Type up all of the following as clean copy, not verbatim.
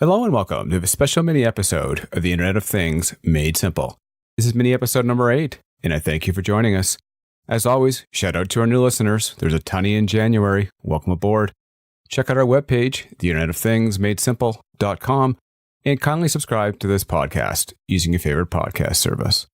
Hello and welcome to a special mini episode of the Internet of Things Made Simple. This is mini episode number 8, and I thank you for joining us. As always, shout out to our new listeners. There's a ton in January. Welcome aboard. Check out our webpage, theinternetofThingsmadesimple.com, and kindly subscribe to this podcast using your favorite podcast service.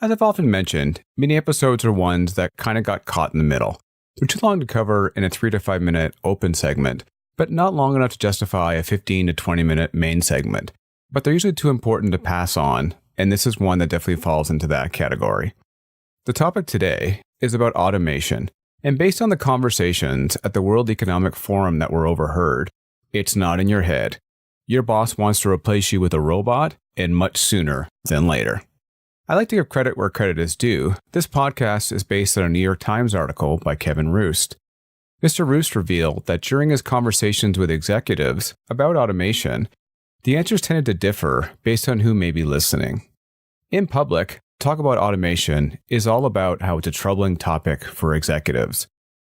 As I've often mentioned, mini episodes are ones that kind of got caught in the middle. They're too long to cover in a 3 to 5 minute open segment, but not long enough to justify a 15 to 20 minute main segment. But they're usually too important to pass on, and this is one that definitely falls into that category. The topic today is about automation, and based on the conversations at the World Economic Forum that were overheard, it's not in your head. Your boss wants to replace you with a robot, and much sooner than later. I like to give credit where credit is due. This podcast is based on a New York Times article by Kevin Roost. Mr. Roost revealed that during his conversations with executives about automation, the answers tended to differ based on who may be listening. In public, talk about automation is all about how it's a troubling topic for executives.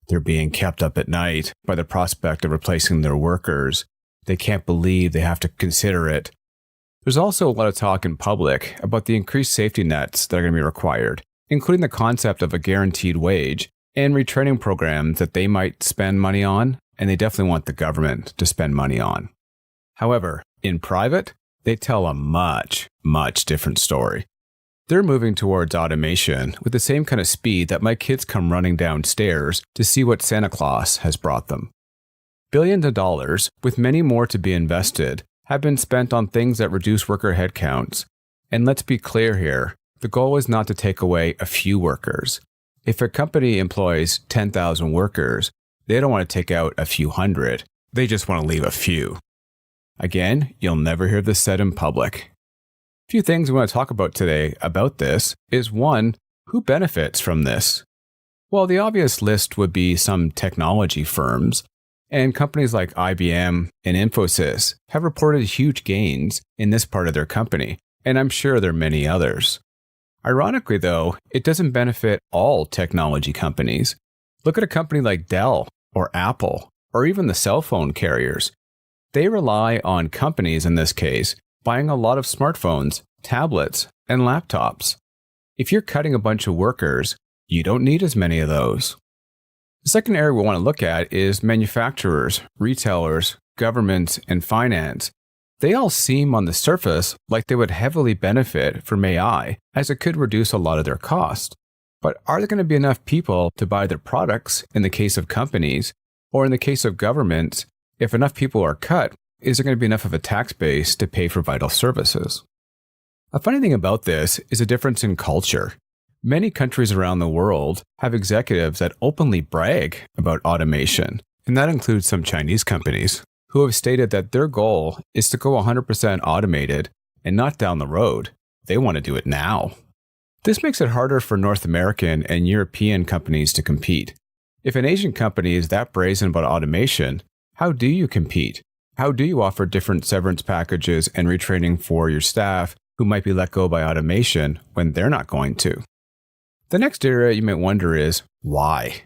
They're being kept up at night by the prospect of replacing their workers. They can't believe they have to consider it. There's also a lot of talk in public about the increased safety nets that are going to be required, including the concept of a guaranteed wage and retraining programs that they might spend money on, and they definitely want the government to spend money on. However, in private, they tell a much different story. They're moving towards automation with the same kind of speed that my kids come running downstairs to see what Santa Claus has brought them. Billions of dollars, with many more to be invested, have been spent on things that reduce worker headcounts. And let's be clear here, the goal is not to take away a few workers. If a company employs 10,000 workers, they don't want to take out a few hundred. They just want to leave a few. Again, you'll never hear this said in public. A few things we want to talk about today about this is 1, who benefits from this? Well, the obvious list would be some technology firms, and companies like IBM and Infosys have reported huge gains in this part of their company, and I'm sure there are many others. Ironically, though, it doesn't benefit all technology companies. Look at a company like Dell or Apple or even the cell phone carriers. They rely on companies, in this case, buying a lot of smartphones, tablets, and laptops. If you're cutting a bunch of workers, you don't need as many of those. The second area we want to look at is manufacturers, retailers, governments, and finance. They all seem on the surface like they would heavily benefit from AI, as it could reduce a lot of their cost. But are there going to be enough people to buy their products in the case of companies, or in the case of governments, if enough people are cut, is there going to be enough of a tax base to pay for vital services? A funny thing about this is a difference in culture. Many countries around the world have executives that openly brag about automation, and that includes some Chinese companies, who have stated that their goal is to go 100% automated and not down the road. They want to do it now. This makes it harder for North American and European companies to compete. If an Asian company is that brazen about automation, how do you compete? How do you offer different severance packages and retraining for your staff who might be let go by automation when they're not going to? The next area you might wonder is, why?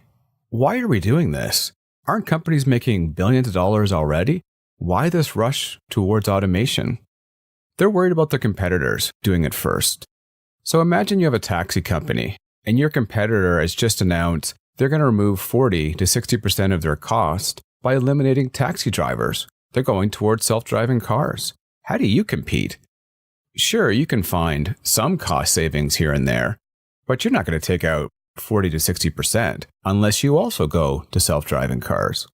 Why are we doing this? Aren't companies making billions of dollars already? Why this rush towards automation? They're worried about their competitors doing it first. So imagine you have a taxi company, and your competitor has just announced they're going to remove 40 to 60% of their cost by eliminating taxi drivers. They're going towards self-driving cars. How do you compete? Sure, you can find some cost savings here and there, but you're not going to take out 40 to 60% unless you also go to self-driving cars.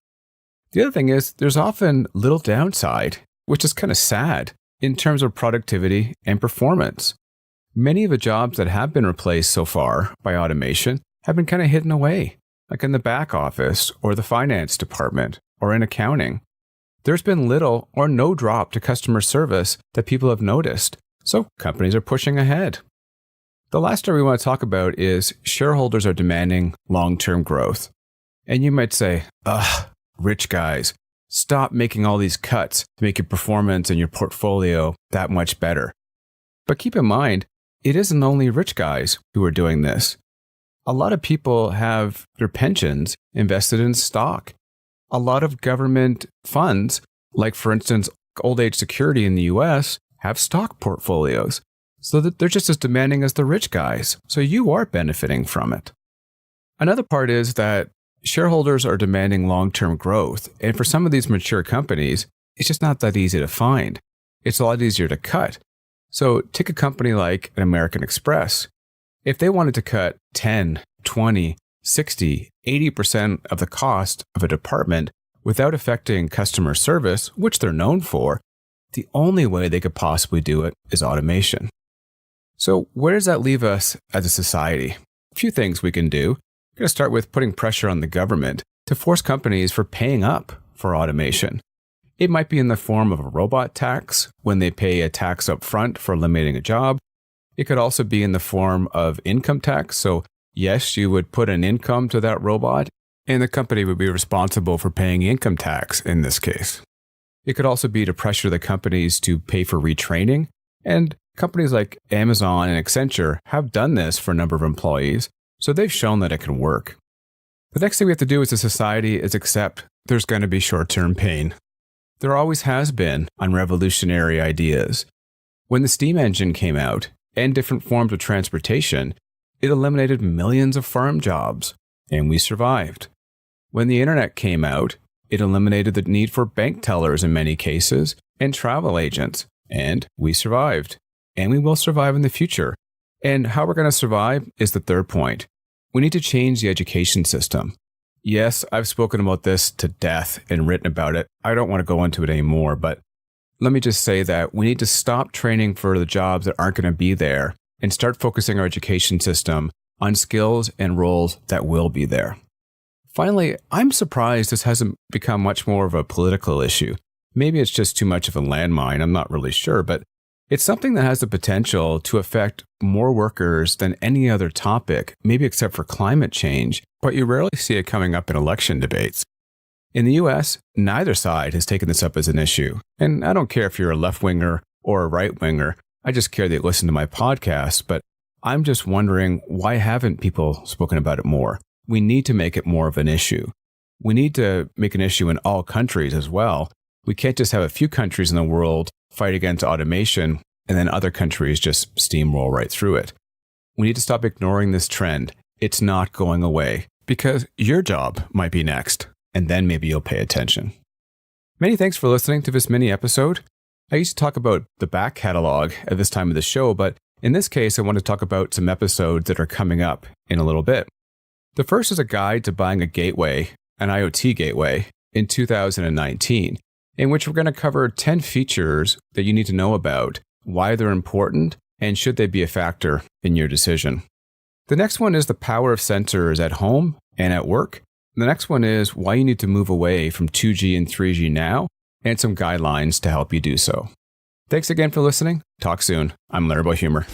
The other thing is there's often little downside, which is kind of sad in terms of productivity and performance. Many of the jobs that have been replaced so far by automation have been kind of hidden away, like in the back office or the finance department or in accounting. There's been little or no drop to customer service that people have noticed, so companies are pushing ahead. The last area we want to talk about is shareholders are demanding long-term growth. And you might say, rich guys, stop making all these cuts to make your performance and your portfolio that much better. But keep in mind, it isn't only rich guys who are doing this. A lot of people have their pensions invested in stock. A lot of government funds, like for instance, old age security in the US have stock portfolios, so that they're just as demanding as the rich guys. So you are benefiting from it. Another part is that shareholders are demanding long-term growth. And for some of these mature companies, it's just not that easy to find. It's a lot easier to cut. So take a company like an American Express. If they wanted to cut 10, 20, 60, 80% of the cost of a department without affecting customer service, which they're known for, the only way they could possibly do it is automation. So where does that leave us as a society? A few things we can do. We're going to start with putting pressure on the government to force companies for paying up for automation. It might be in the form of a robot tax when they pay a tax up front for eliminating a job. It could also be in the form of income tax. So yes, you would put an income to that robot, and the company would be responsible for paying income tax in this case. It could also be to pressure the companies to pay for retraining, and companies like Amazon and Accenture have done this for a number of employees, so they've shown that it can work. The next thing we have to do as a society is accept there's going to be short-term pain. There always has been on revolutionary ideas. When the steam engine came out and different forms of transportation, it eliminated millions of farm jobs, and we survived. When the internet came out, it eliminated the need for bank tellers in many cases and travel agents, and we survived. And we will survive in the future. And how we're going to survive is the third point. We need to change the education system. Yes, I've spoken about this to death and written about it. I don't want to go into it anymore, but let me just say that we need to stop training for the jobs that aren't going to be there and start focusing our education system on skills and roles that will be there. Finally, I'm surprised this hasn't become much more of a political issue. Maybe it's just too much of a landmine, I'm not really sure, but it's something that has the potential to affect more workers than any other topic, maybe except for climate change, but you rarely see it coming up in election debates. In the US, neither side has taken this up as an issue, and I don't care if you're a left-winger or a right-winger, I just care that you listen to my podcast, but I'm just wondering, why haven't people spoken about it more? We need to make it more of an issue. We need to make an issue in all countries as well. We can't just have a few countries in the world fight against automation and then other countries just steamroll right through it. We need to stop ignoring this trend. It's not going away because your job might be next, and then maybe you'll pay attention. Many thanks for listening to this mini episode. I used to talk about the back catalog at this time of the show, but in this case, I want to talk about some episodes that are coming up in a little bit. The first is a guide to buying a gateway, an IoT gateway, in 2019, in which we're going to cover 10 features that you need to know about, why they're important, and should they be a factor in your decision. The next one is the power of sensors at home and at work. The next one is why you need to move away from 2G and 3G now, and some guidelines to help you do so. Thanks again for listening. Talk soon. I'm Larry Boy Humor.